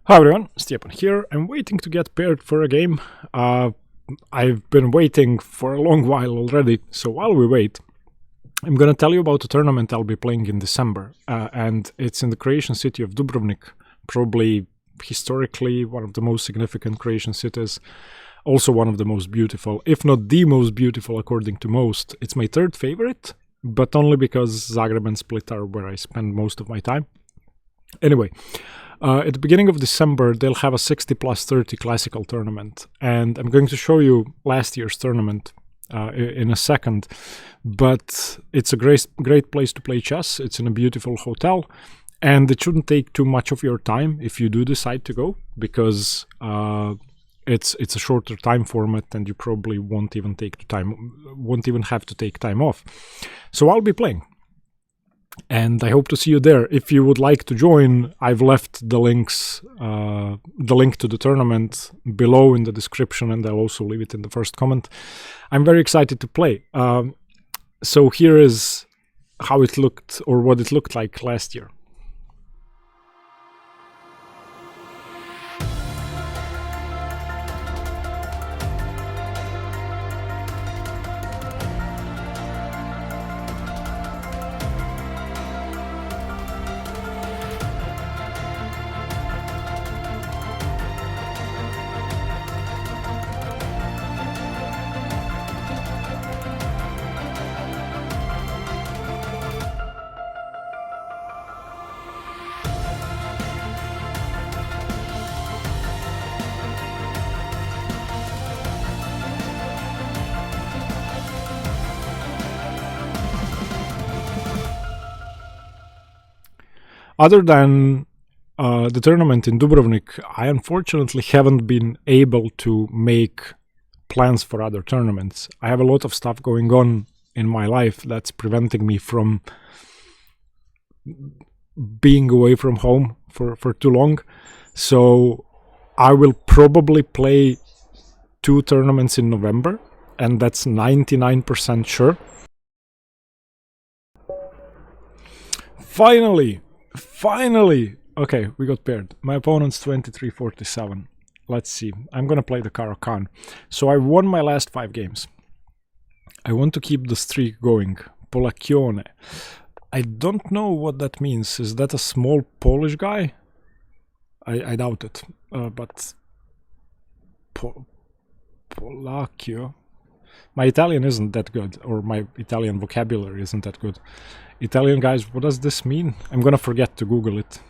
Hi everyone, Stepan here. I'm waiting to get paired for a game. I've been waiting for a long while already, so while we wait, I'm gonna tell you about a tournament I'll be playing in December, and it's in the Croatian city of Dubrovnik, probably historically one of the most significant Croatian cities, also one of the most beautiful, if not the most beautiful according to most. It's my third favorite, but only because Zagreb and Split are where I spend most of my time. Anyway, at the beginning of December, they'll have a 60+30 classical tournament, and I'm going to show you last year's tournament in a second, but it's a great place to play chess. It's in a beautiful hotel, and it shouldn't take too much of your time if you do decide to go, because it's a shorter time format and you probably won't even have to take time off. So I'll be playing. And I hope to see you there. If you would like to join, I've left the link to the tournament below in the description, and I'll also leave it in the first comment. I'm very excited to play. So here is how it looked, or what it looked like last year. Other than the tournament in Dubrovnik, I unfortunately haven't been able to make plans for other tournaments. I have a lot of stuff going on in my life that's preventing me from being away from home for too long. So I will probably play 2 tournaments in November, and that's 99% sure. Finally! Okay, we got paired. My opponent's 23-47. Let's see. I'm gonna play the Caro-Kann. So I won my last 5 games. I want to keep the streak going. Polacchione. I don't know what that means. Is that a small Polish guy? I doubt it. But Polacchio. My Italian isn't that good, or my Italian vocabulary isn't that good. Italian guys, what does this mean? I'm gonna forget to Google it.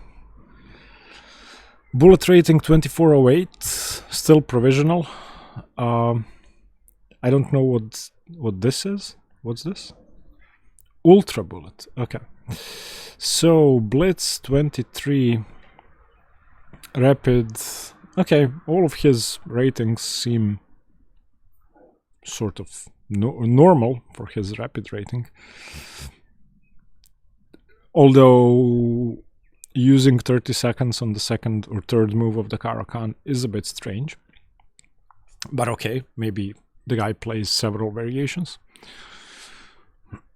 Bullet rating 2408, still provisional. I don't know what this is. What's this? Ultra bullet. Okay. So Blitz 23, Rapid. Okay, all of his ratings seem sort of normal for his Rapid rating. Although using 30 seconds on the second or third move of the Caro-Kann is a bit strange. But okay, maybe the guy plays several variations.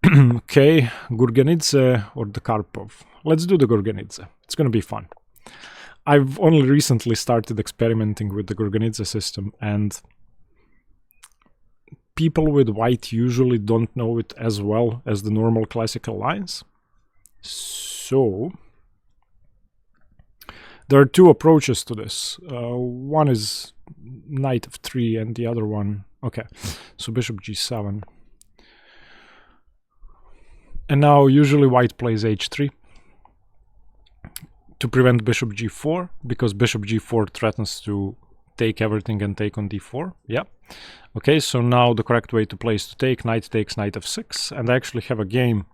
Okay, Gurgenidze or the Karpov. Let's do the Gurgenidze. It's gonna be fun. I've only recently started experimenting with the Gurgenidze system, and people with white usually don't know it as well as the normal classical lines. So there are 2 approaches to this. One is knight of 3 and the other one... Okay, so bishop g7. And now usually white plays h3 to prevent bishop g4, because bishop g4 threatens to take everything and take on d4. Yeah. Okay, so now the correct way to play is to take knight takes knight f6, and I actually have a game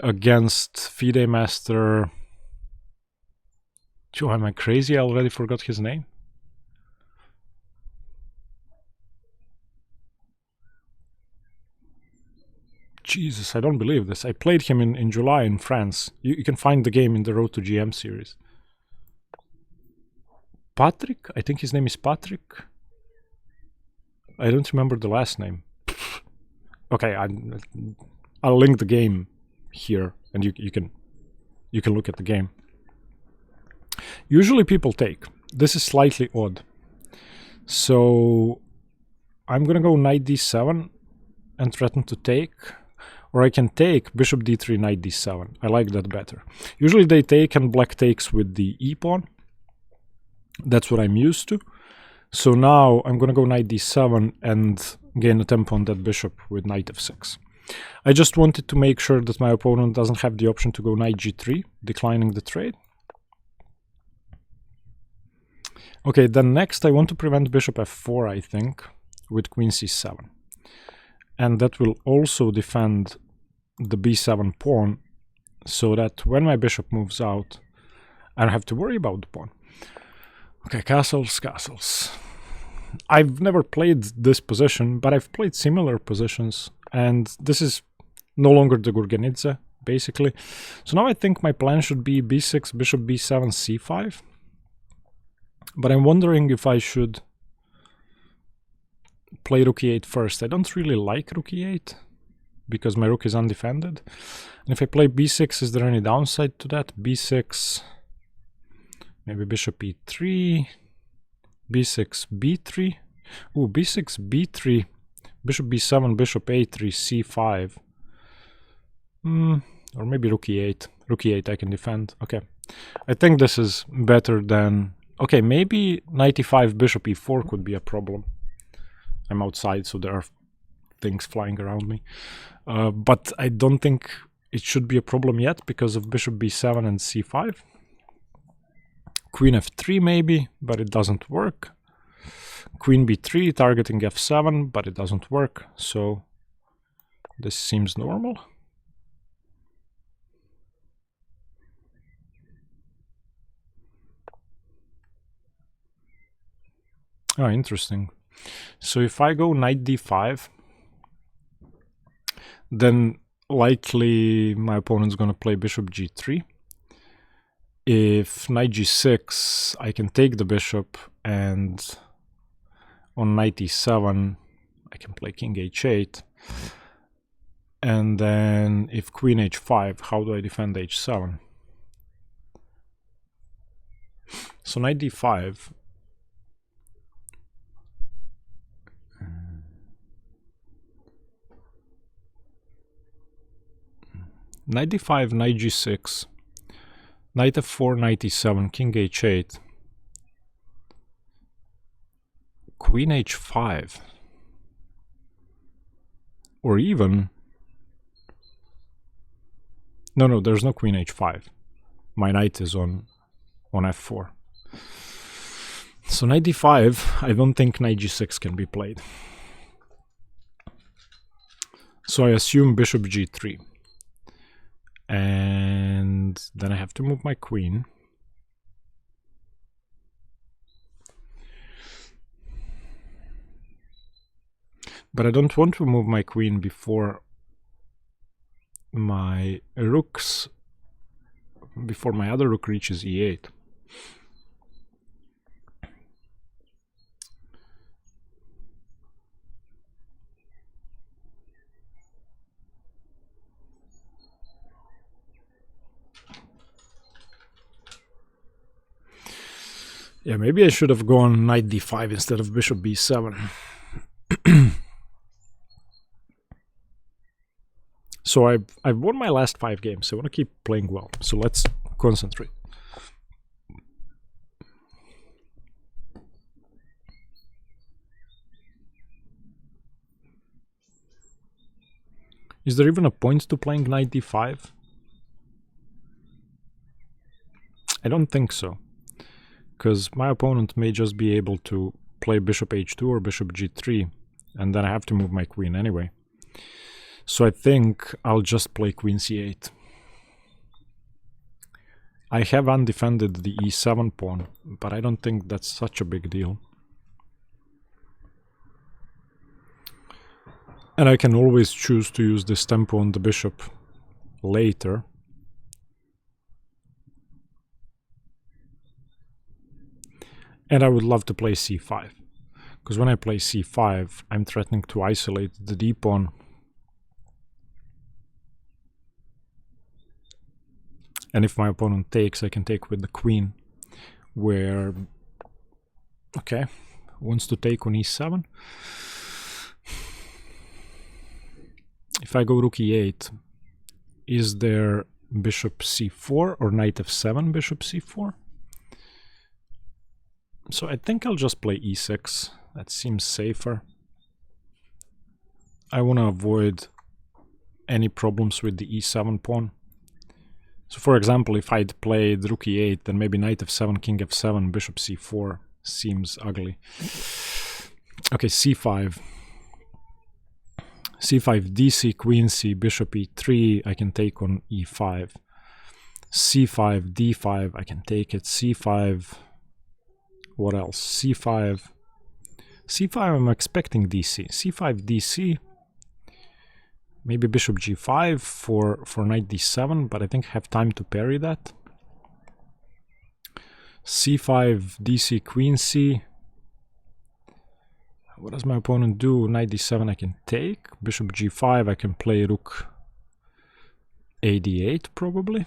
against FIDE Master... Oh, am I crazy? I already forgot his name. Jesus, I don't believe this. I played him in July in France. You can find the game in the Road to GM series. Patrick? I think his name is Patrick. I don't remember the last name. Okay, I'll link the game here, and you can look at the game. Usually people take. this is slightly odd. So I'm gonna go knight d7 and threaten to take, or I can take bishop d3, knight d7. I like that better. Usually they take and black takes with the e-pawn. That's what I'm used to. So now I'm gonna go knight d7 and gain a tempo on that bishop with knight f6. I just wanted to make sure that my opponent doesn't have the option to go knight g3, declining the trade. Okay, then next I want to prevent bishop f4, I think, with queen c7. And that will also defend the b7 pawn, so that when my bishop moves out, I don't have to worry about the pawn. Okay, castles, castles. I've never played this position, but I've played similar positions, and this is no longer the Gurgenidze, basically. So now I think my plan should be b6, bishop b7, c5. But I'm wondering if I should play rook e8 first. I don't really like rook e8, because my rook is undefended. And if I play b6, is there any downside to that? b6, maybe bishop e3, b6, b3. Ooh, b6, b3, bishop b7, bishop a3, c5. Or maybe rook e8. Rook e8 I can defend. Okay. I think this is better than... Okay, maybe knight e5, bishop e4 could be a problem. I'm outside, so there are things flying around me. But I don't think it should be a problem yet because of bishop b7 and c5. Queen f3 maybe, but it doesn't work. Queen b3 targeting f7, but it doesn't work. So this seems normal. Oh, interesting. So if I go knight d5, then likely my opponent's going to play bishop g3. If knight g6, I can take the bishop, and on knight e7, I can play king h8. And then if queen h5, how do I defend h7? So knight d5. Knight d5, knight g6, knight f4, knight e7, king h8, queen h5, or even... No, there's no queen h5. My knight is on f4. So knight d5, I don't think knight g6 can be played. So I assume bishop g3. And then I have to move my queen. But I don't want to move my queen before my rooks, before my other rook reaches e8. Yeah, maybe I should have gone knight d5 instead of bishop b7. So I've won my last 5 games, so I want to keep playing well. So let's concentrate. Is there even a point to playing knight d5? I don't think so, because my opponent may just be able to play bishop h2 or bishop g3, and then I have to move my queen anyway. So I think I'll just play queen c8. I have undefended the e7 pawn, but I don't think that's such a big deal. And I can always choose to use this tempo on the bishop later. And I would love to play c5, because when I play c5, I'm threatening to isolate the d-pawn. And if my opponent takes, I can take with the queen, where Okay, wants to take on e7. If I go rook e8, is there bishop c4 or knight f7, bishop c4? So I think I'll just play e6. That seems safer. I want to avoid any problems with the e7 pawn. So for example, if I'd played rook e8, then maybe knight f7, king f7, bishop c4 seems ugly. Okay, c5. c5, dc, queen c, bishop e3, I can take on e5. c5, d5, I can take it. c5, what else? c5. c5, I'm expecting dc. c5, dc. Maybe bishop g5 for knight d7, but I think I have time to parry that. c5, dc, queen c. What does my opponent do? Knight d7 I can take. Bishop g5 I can play rook a d8 probably.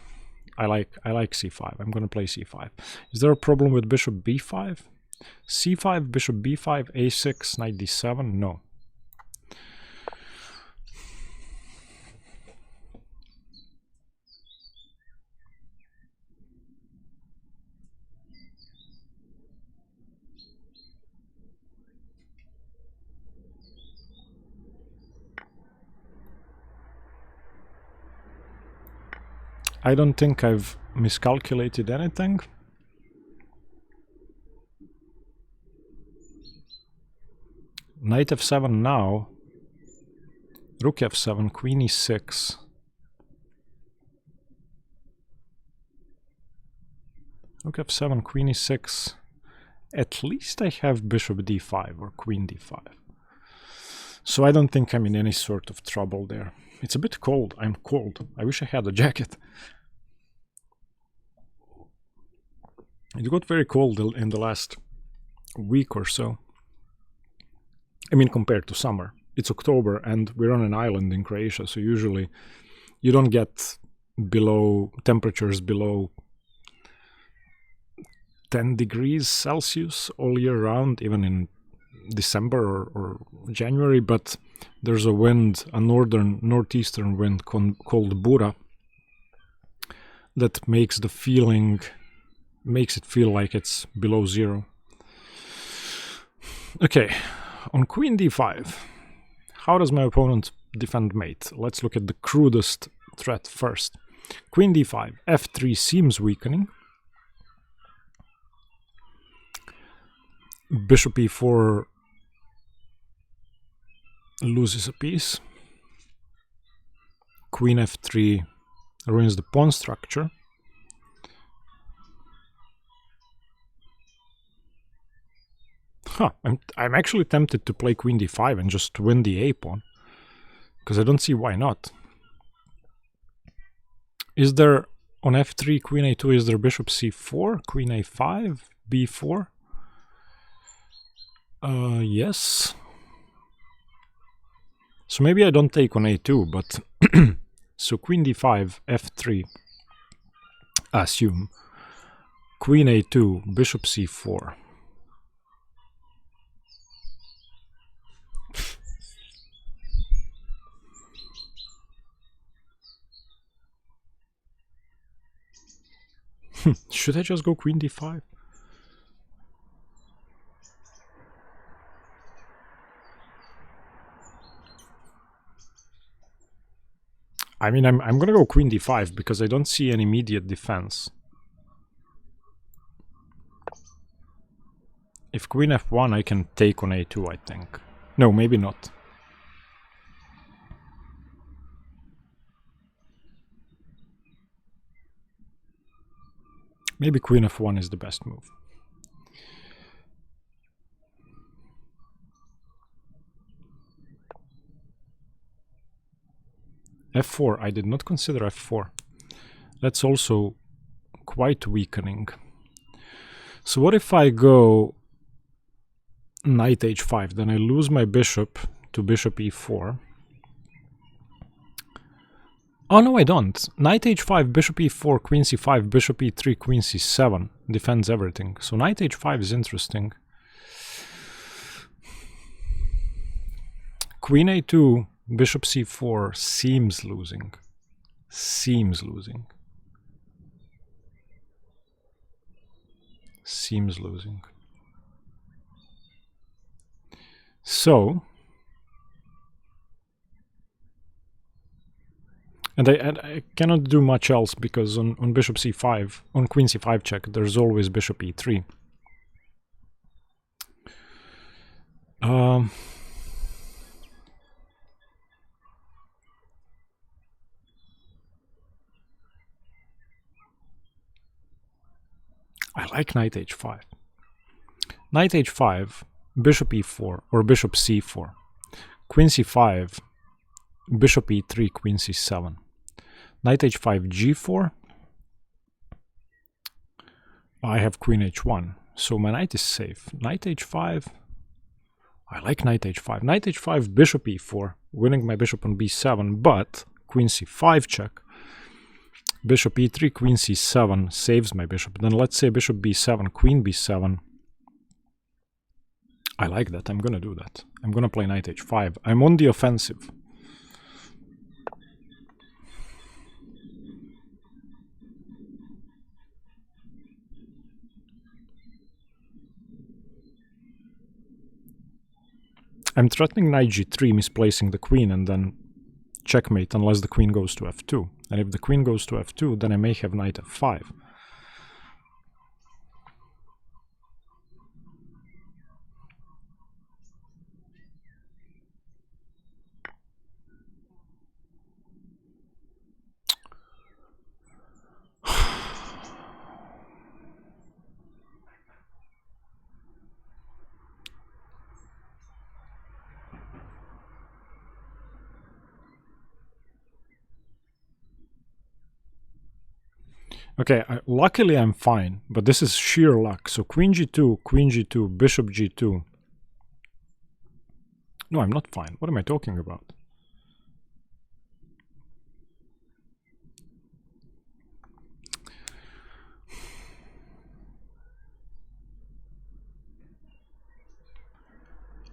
I like c5. I'm gonna play c5. Is there a problem with bishop b5? c5, bishop b5, a6, knight d7? No. I don't think I've miscalculated anything. Knight f7 now. Rook f7, queen e6. Rook f7, queen e6. At least I have bishop d5 or queen d5. So I don't think I'm in any sort of trouble there. It's a bit cold. I'm cold. I wish I had a jacket. It got very cold in the last week or so. I mean, compared to summer. It's October and we're on an island in Croatia, so usually you don't get temperatures below 10 degrees Celsius all year round, even in December or January, but there's a wind, a northeastern wind called Bura, that makes it feel like it's below zero. Okay, on queen d5, how does my opponent defend mate? Let's look at the crudest threat first. Queen d5, f3 seems weakening. Bishop e4 loses a piece. Queen f3 ruins the pawn structure. I'm actually tempted to play queen d5 and just win the a pawn, because I don't see why not. Is there on f3, queen a2, is there bishop c4, queen a5, b4? Yes. So maybe I don't take on a2, but so queen d5, f3, assume, queen a2, bishop c4. Should I just go queen d5? I mean, I'm gonna go queen d5 because I don't see any immediate defense. If queen f1, I can take on a2, I think. No, maybe not. Maybe queen f1 is the best move. f4, I did not consider f4. That's also quite weakening. So what if I go knight h5? Then I lose my bishop to bishop e4. Oh no, I don't. Knight h5, bishop e4, queen c5, bishop e3, queen c7 defends everything. So knight h5 is interesting. queen a2, bishop c4 seems losing. Seems losing. Seems losing. So, and I cannot do much else because on bishop c5, on queen c5 check, there's always bishop e3. I like knight h5. Knight h5, bishop e4, or bishop c4. Queen c5, bishop e3, queen c7. Knight h5, g4. I have queen h1, so my knight is safe. Knight h5. I like knight h5. Knight h5, bishop e4, winning my bishop on b7, but queen c5 check. Bishop e3, queen c7 saves my bishop. Then let's say bishop b7, queen b7. I like that. I'm gonna do that. I'm gonna play knight h5. I'm on the offensive. I'm threatening knight g3, misplacing the queen, and then checkmate unless the queen goes to f2. And if the queen goes to f2, then I may have knight f5. Okay, luckily I'm fine, but this is sheer luck. So queen g2, bishop g2. No, I'm not fine. What am I talking about?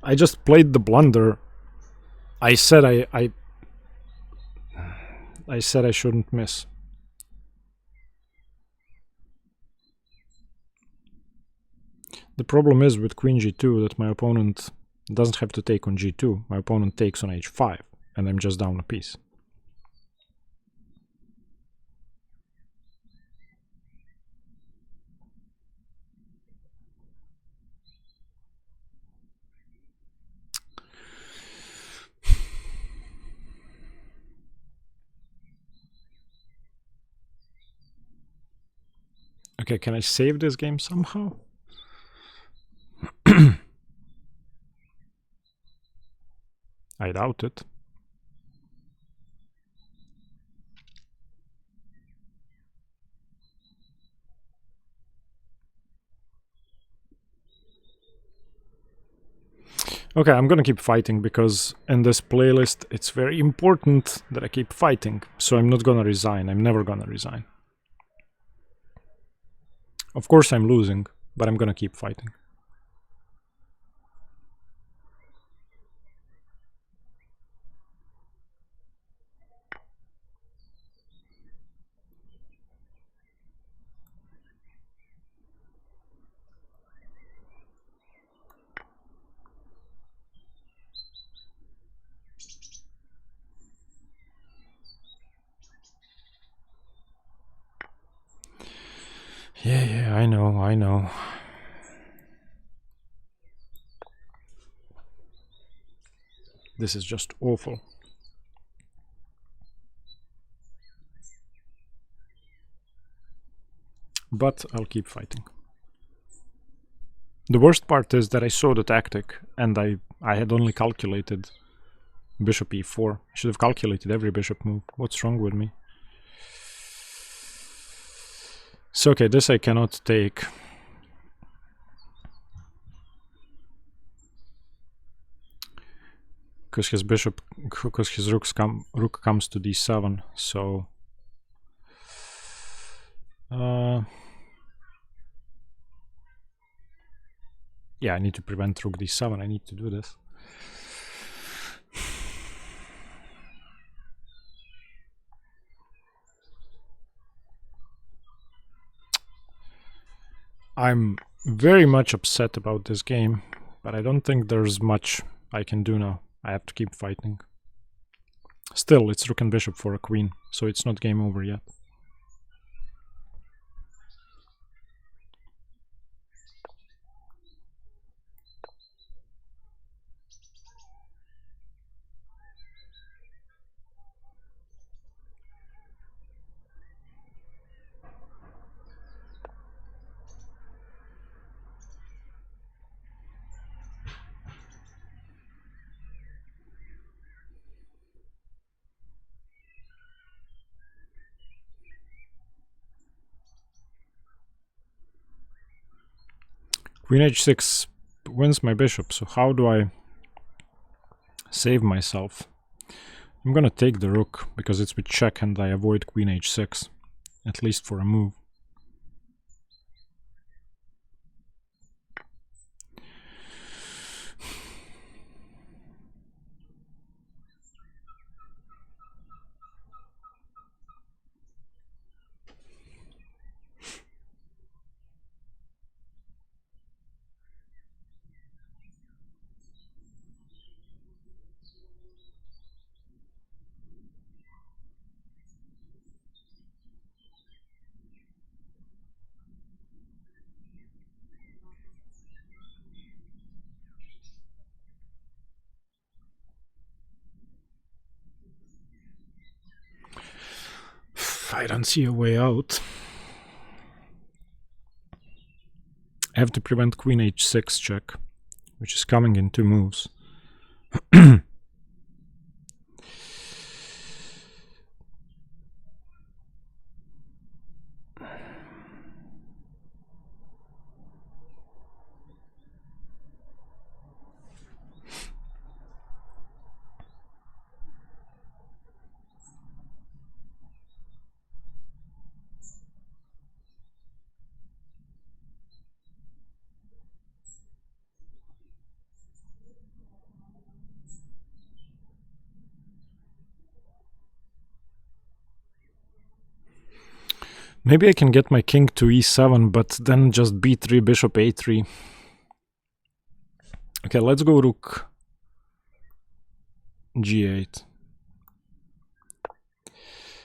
I just played the blunder. I said I said I shouldn't miss. The problem is with queen g2 that my opponent doesn't have to take on g2. My opponent takes on h5, and I'm just down a piece. Okay, can I save this game somehow? I doubt it. Okay, I'm gonna keep fighting because in this playlist it's very important that I keep fighting. So I'm not gonna resign. I'm never gonna resign. Of course I'm losing, but I'm gonna keep fighting. Yeah, I know. This is just awful. But I'll keep fighting. The worst part is that I saw the tactic and I had only calculated bishop e4. I should have calculated every bishop move. What's wrong with me? So okay, this I cannot take. Because his bishop, because his rook comes to d7, so... yeah, I need to prevent rook d7, I need to do this. I'm very much upset about this game, but I don't think there's much I can do now. I have to keep fighting. Still, it's rook and bishop for a queen, so it's not game over yet. Queen h6 wins my bishop, so how do I save myself? I'm gonna take the rook, because it's with check and I avoid queen h6, at least for a move. I don't see a way out. I have to prevent queen h6 check, which is coming in 2 moves. Maybe I can get my king to e7, but then just b3, bishop a3. Okay, let's go rook g8.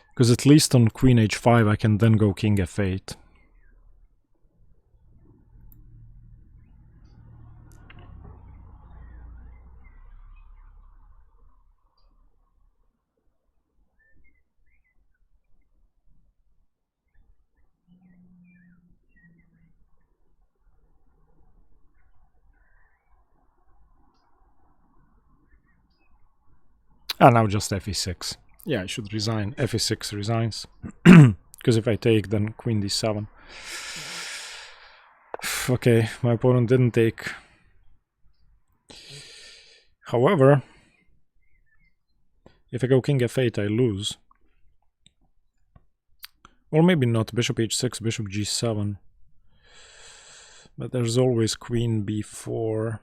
Because at least on queen h5 I can then go king f8. Ah, now just fe6. Yeah, I should resign. fe6 resigns. Because if I take, then queen d7. Okay, my opponent didn't take. However, if I go king f8, I lose. Or maybe not. Bishop h6, bishop g7. But there's always queen b4.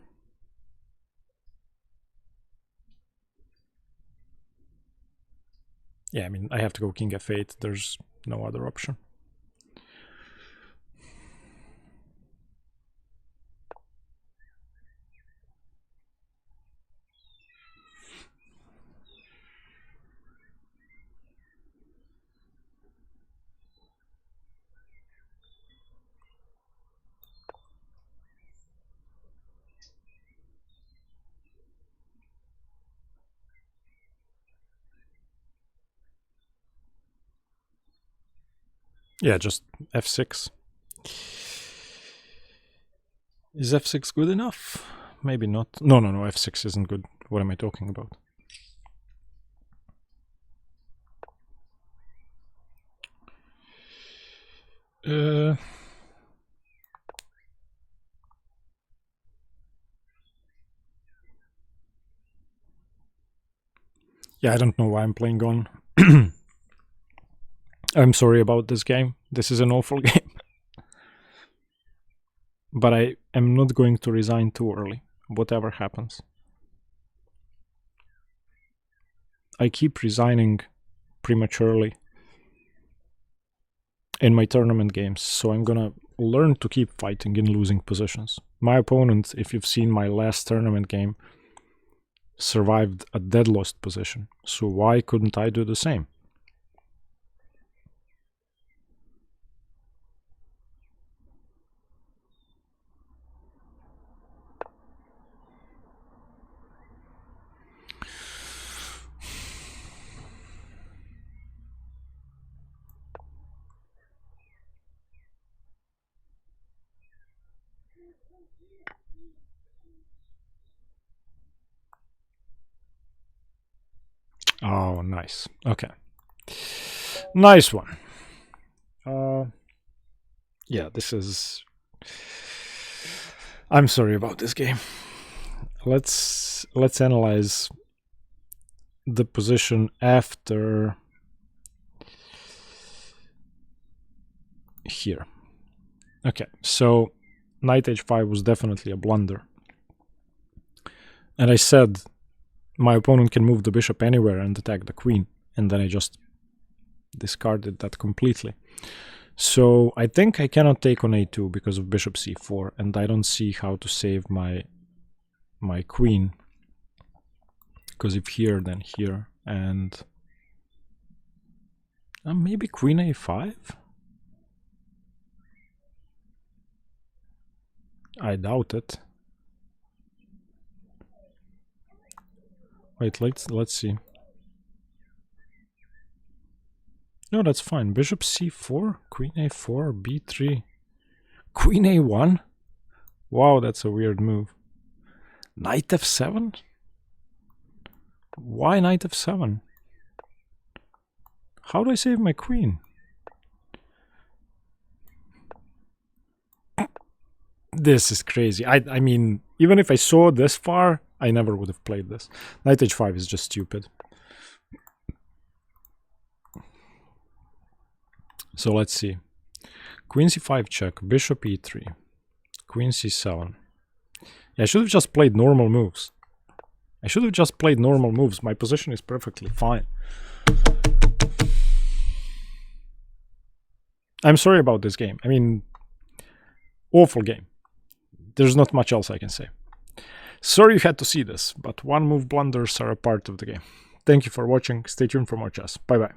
Yeah, I mean, I have to go king f8. There's no other option. Yeah, just f6. Is f6 good enough? Maybe not. No, f6 isn't good. What am I talking about? Yeah, I don't know why I'm playing on. I'm sorry about this game. This is an awful game. But I am not going to resign too early, whatever happens. I keep resigning prematurely in my tournament games, so I'm gonna learn to keep fighting in losing positions. My opponent, if you've seen my last tournament game, survived a dead lost position. So why couldn't I do the same? Oh, nice. Okay. Nice one. Yeah, this is... I'm sorry about this game. Let's analyze the position after here. Okay, so knight h5 was definitely a blunder. And I said my opponent can move the bishop anywhere and attack the queen, and then I just discarded that completely. So I think I cannot take on a2 because of bishop c4, and I don't see how to save my queen, because if here, then here, and maybe queen a5? I doubt it. Wait, let's see. No, that's fine. Bishop c4, queen a4, b3, queen a1. Wow, that's a weird move. Knight f7? Why knight f7? How do I save my queen? This is crazy. I mean, even if I saw this far, I never would have played this. Knight h5 is just stupid. So let's see. Queen c5 check, bishop e3, queen c7. Yeah, I should have just played normal moves. My position is perfectly fine. I'm sorry about this game. I mean, awful game. There's not much else I can say. Sorry you had to see this, but one move blunders are a part of the game. Thank you for watching. Stay tuned for more chess. Bye bye.